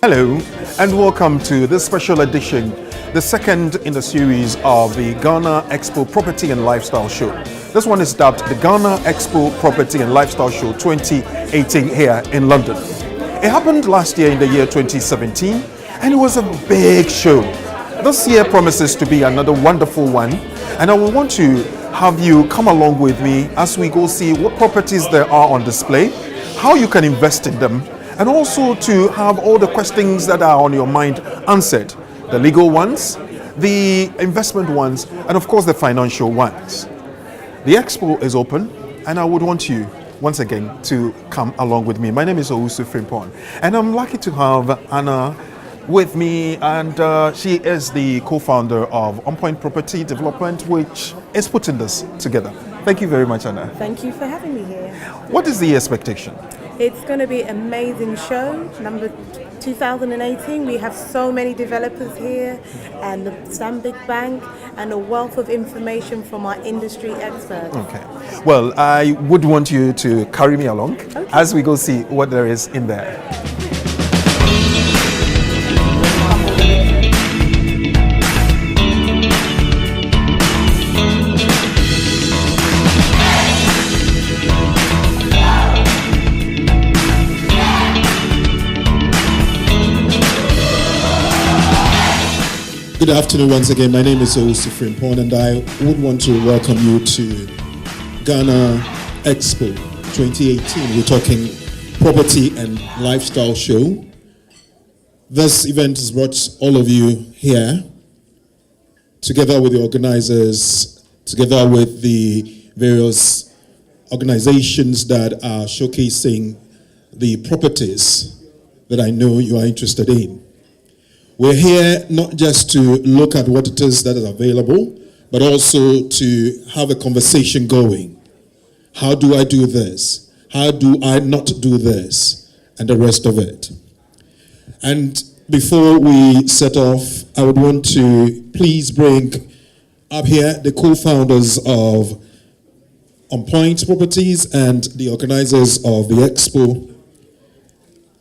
Hello, and welcome to this special edition, the second in the series of the Ghana Expo Property and Lifestyle Show. This one is dubbed the Ghana Expo Property and Lifestyle Show 2018 here in London. It happened last year in the year 2017, and it was a big show. This year promises to be another wonderful one, and I will want to have you come along with me as we go see what properties there are on display, how you can invest in them, and also to have all the questions that are on your mind answered. The legal ones, the investment ones, and of course the financial ones. The expo is open, and I would want you once again to come along with me. My name is Osei-Tutu, and I'm lucky to have Anna with me, and she is the co-founder of On Point Property Development, which is putting this together. Thank you very much, Anna. Thank you for having me here. What is the expectation? It's going to be an amazing show, number 2018. We have so many developers here, and the Stanbic Bank, and a wealth of information from our industry experts. Okay. Well, I would want you to carry me along as we go see what there is in there. Good afternoon once again. My name is Osei-Tutu, and I would want to welcome you to Ghana Expo 2018. We're talking property and lifestyle show. This event has brought all of you here, together with the organizers, together with the various organizations that are showcasing the properties that I know you are interested in. We're here not just to look at what it is that is available, but also to have a conversation going. How do I do this? How do I not do this? And the rest of it. And before we set off, I would want to please bring up here the co-founders of On Point Properties and the organizers of the Expo,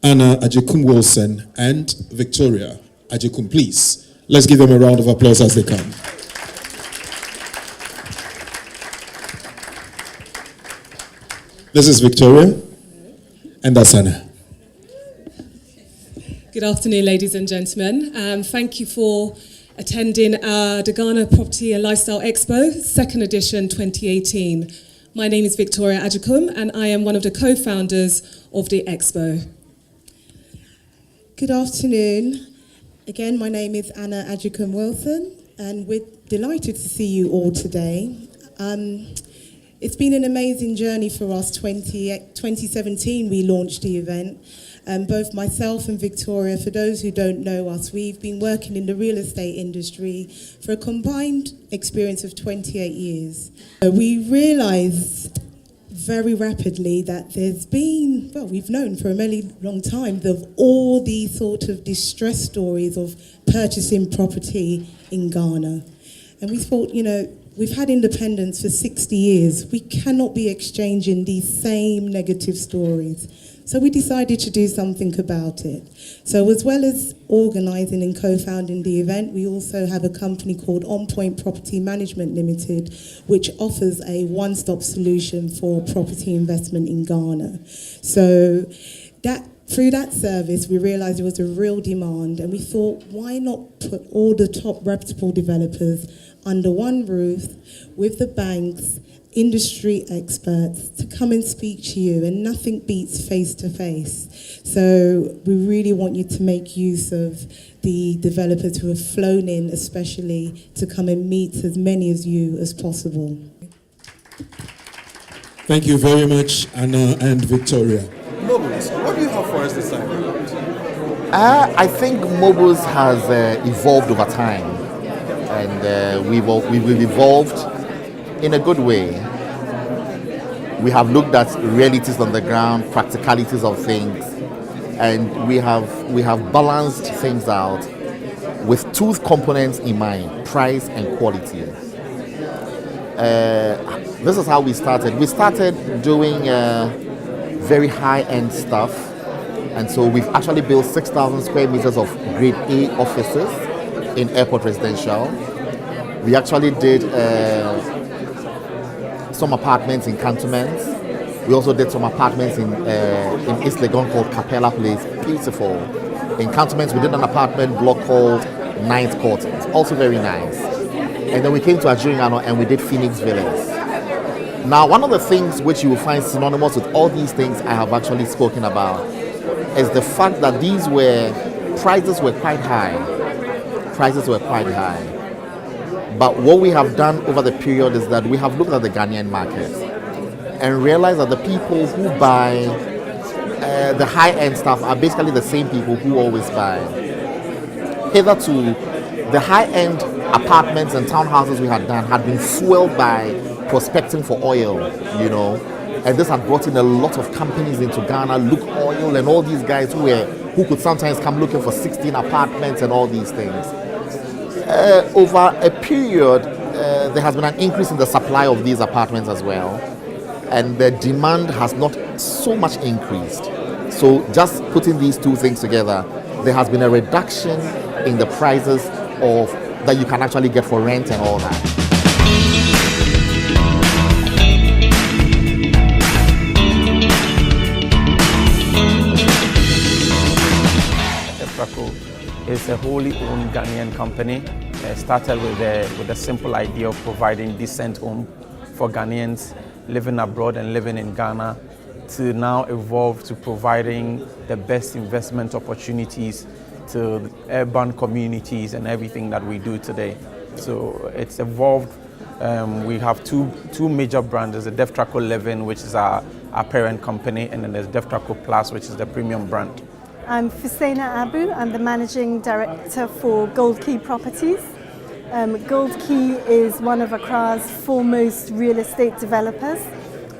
Anna Agyekum Wilson and Victoria Agyekum, please. Let's give them a round of applause as they come. This is Victoria, and that's Anna. Good afternoon, ladies and gentlemen. Thank you for attending the Ghana Property and Lifestyle Expo, second edition 2018. My name is Victoria Agyekum, and I am one of the co-founders of the Expo. Good afternoon. Again, my name is Anna Agyekum Wilson, and we're delighted to see you all today. It's been an amazing journey for us. 2017, we launched the event. Both myself and Victoria, for those who don't know us, we've been working in the real estate industry for a combined experience of 28 years. We realized very rapidly that there's been, well, we've known for a really long time of all these sort of distress stories of purchasing property in Ghana. And we thought, we've had independence for 60 years. We cannot be exchanging these same negative stories. So we decided to do something about it. So as well as organising and co-founding the event, we also have a company called On Point Property Management Limited, which offers a one-stop solution for property investment in Ghana. So through that service, we realised there was a real demand, and we thought, why not put all the top reputable developers under one roof with the banks, industry experts, to come and speak to you, and nothing beats face-to-face. So we really want you to make use of the developers who have flown in, especially to come and meet as many of you as possible. Thank you very much, Anna and Victoria. Mobus, what do you have for us this time? I think Mobus has evolved over time, and we've evolved in a good way. We have looked at realities on the ground, practicalities of things, and we have balanced things out with two components in mind: price and quality. This is how we started. We started doing very high-end stuff, And so we've actually built 6,000 square meters of grade A offices in airport residential. We actually did some apartments in cantonments. We also did some apartments in East Legon called Capella Place, beautiful. In cantonments, we did an apartment block called Ninth Court, it's also very nice. And then we came to Agyekum and we did Phoenix Villas. Now, one of the things which you will find synonymous with all these things I have actually spoken about is the fact that prices were quite high. Prices were quite high. But what we have done over the period is that we have looked at the Ghanaian market and realized that the people who buy the high-end stuff are basically the same people who always buy. Hitherto, the high-end apartments and townhouses we had done had been fueled by prospecting for oil, you know, and this had brought in a lot of companies into Ghana, Look Oil and all these guys who could sometimes come looking for 16 apartments and all these things. Over a period, there has been an increase in the supply of these apartments as well, and the demand has not so much increased. So just putting these two things together, there has been a reduction in the prices that you can actually get for rent and all that. It's a wholly owned Ghanaian company. It started with a simple idea of providing decent home for Ghanaians living abroad and living in Ghana, to now evolve to providing the best investment opportunities to urban communities and everything that we do today. So it's evolved. We have two major brands. There's the Deftraco Living, which is our parent company, and then there's Deftraco Plus, which is the premium brand. I'm Fusaina Abu. I'm the Managing Director for Goldkey Properties. Goldkey is one of Accra's foremost real estate developers.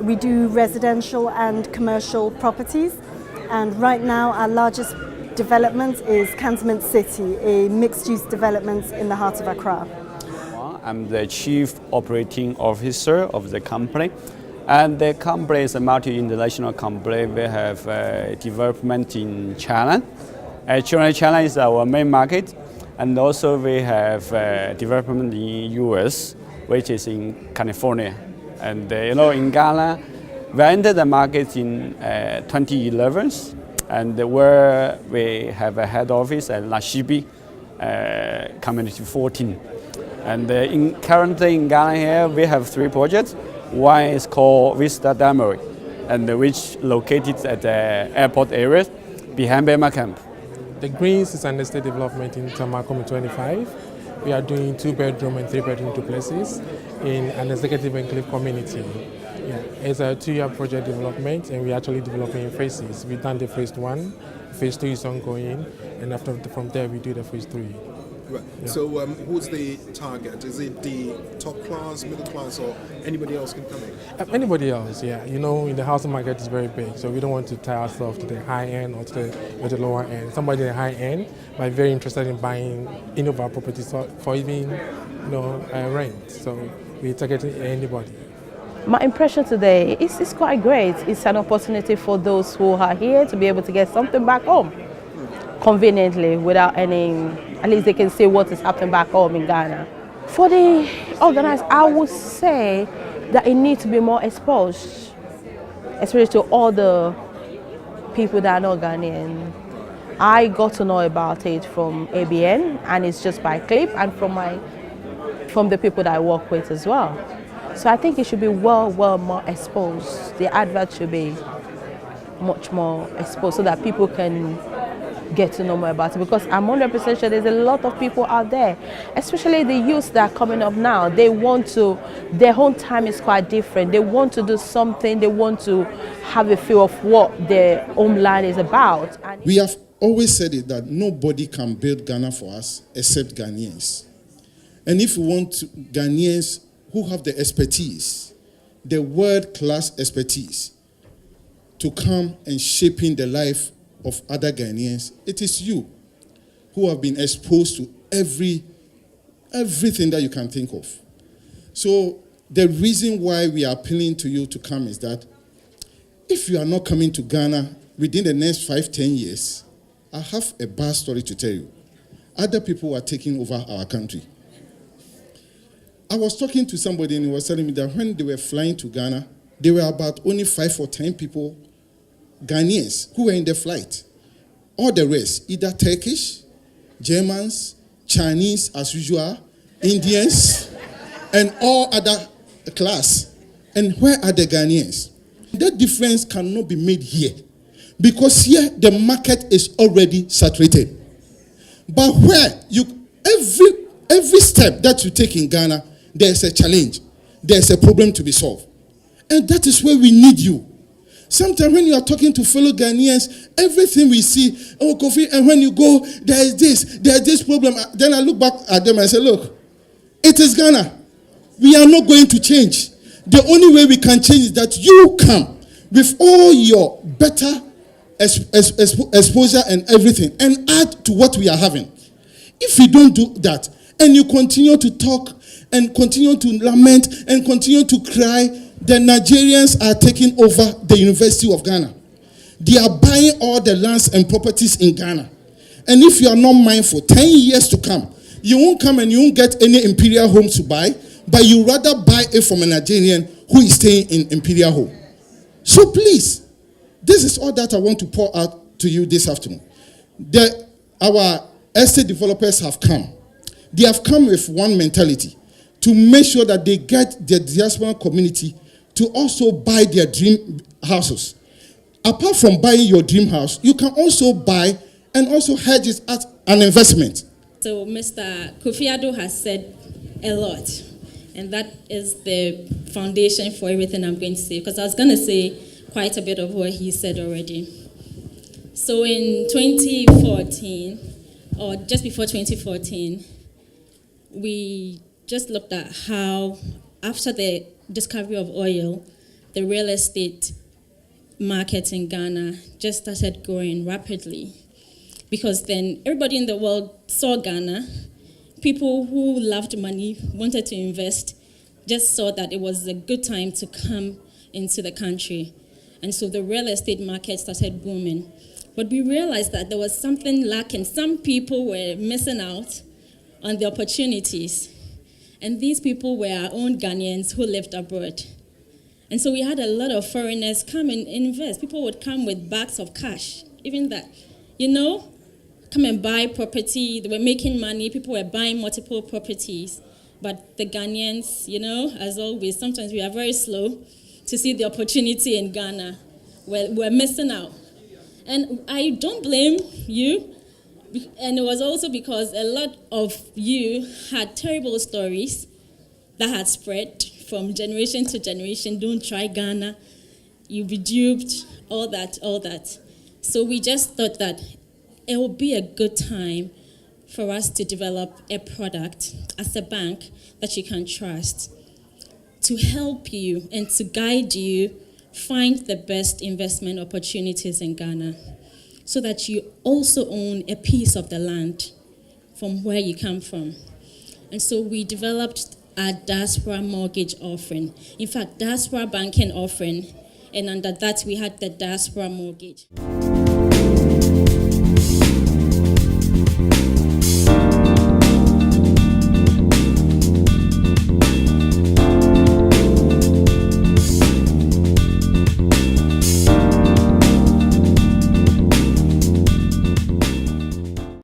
We do residential and commercial properties, and right now our largest development is Cantonment City, a mixed-use development in the heart of Accra. I'm the Chief Operating Officer of the company. And the company is a multi-international company. We have development in China. Actually, China is our main market. And also we have development in US, which is in California. And in Ghana, we entered the market in 2011, and where we have a head office at Lashibi, Community 14. And currently in Ghana here, we have 3 projects. One is called Vista Damery, and which located at the airport area behind Bema Camp. The Greens is an estate development in Tamakomi 25. We are doing 2-bedroom and 3-bedroom duplexes in an executive enclave community. Yeah, it's a 2-year project development, and we're actually developing in phases. We've done the phase 1, phase 2 is ongoing, and from there we do the phase 3. Right. Yeah. So who's the target? Is it the top class, middle class, or anybody else can come in? Anybody else, yeah. In the housing market is very big, so we don't want to tie ourselves to the high end or to the lower end. Somebody in the high end might be very interested in buying any of our properties for even rent. So we're targeting anybody. My impression today is quite great. It's an opportunity for those who are here to be able to get something back home conveniently without at least they can see what is happening back home in Ghana. For the organized, I would say that it needs to be more exposed, especially to all the people that are not Ghanaian. I got to know about it from ABN, and it's just by clip, and from the people that I work with as well. So I think it should be well more exposed. The advert should be much more exposed so that people can get to know more about it, because I'm 100% sure there's a lot of people out there, especially the youth that are coming up now. Their own time is quite different. They want to do something, they want to have a feel of what their homeland is about. And we have always said it that nobody can build Ghana for us except Ghanaians. And if we want Ghanaians who have the expertise, the world-class expertise, to come and shaping the life of other Ghanaians, it is you who have been exposed to everything that you can think of. So the reason why we are appealing to you to come is that if you are not coming to Ghana within the next 5-10 years, I have a bad story to tell you. Other people are taking over our country. I was talking to somebody and he was telling me that when they were flying to Ghana, there were about only 5 or 10 people, Ghanaians, who were in the flight. All the rest, either Turkish, Germans, Chinese as usual, Indians, and all other class. And where are the Ghanaians? That difference cannot be made here. Because here the market is already saturated. But where every step that you take in Ghana, there's a challenge. There's a problem to be solved. And that is where we need you. Sometimes when you are talking to fellow Ghanaians, everything we see, oh, Kofi, and when you go, there's this problem. Then I look back at them and say, look, it is Ghana. We are not going to change. The only way we can change is that you come with all your better exposure and everything and add to what we are having. If you don't do that and you continue to talk and continue to lament and continue to cry, the Nigerians are taking over the University of Ghana. They are buying all the lands and properties in Ghana. And if you are not mindful, 10 years to come, you won't come and you won't get any imperial home to buy, but you rather buy it from a Nigerian who is staying in imperial home. So please, this is all that I want to pour out to you this afternoon. Our estate developers have come. They have come with one mentality, to make sure that they get the diaspora community to also buy their dream houses. Apart from buying your dream house, you can also buy and also hedge it as an investment. So Mr. Kofi Addo has said a lot, and that is the foundation for everything I'm going to say, because I was going to say quite a bit of what he said already. So in 2014, or just before 2014, we just looked at how, after the discovery of oil, the real estate market in Ghana just started growing rapidly. Because then everybody in the world saw Ghana. People who loved money, wanted to invest, just saw that it was a good time to come into the country. And so the real estate market started booming. But we realized that there was something lacking. Some people were missing out on the opportunities. And these people were our own Ghanaians who lived abroad. And so we had a lot of foreigners come and invest. People would come with bags of cash, even that, come and buy property. They were making money. People were buying multiple properties. But the Ghanaians, as always, sometimes we are very slow to see the opportunity in Ghana. We're missing out. And I don't blame you. And it was also because a lot of you had terrible stories that had spread from generation to generation. Don't try Ghana. You'll be duped, all that. So we just thought that it would be a good time for us to develop a product as a bank that you can trust to help you and to guide you find the best investment opportunities in Ghana, so that you also own a piece of the land from where you come from. And so we developed our diaspora mortgage offering. In fact, diaspora banking offering, and under that we had the diaspora mortgage.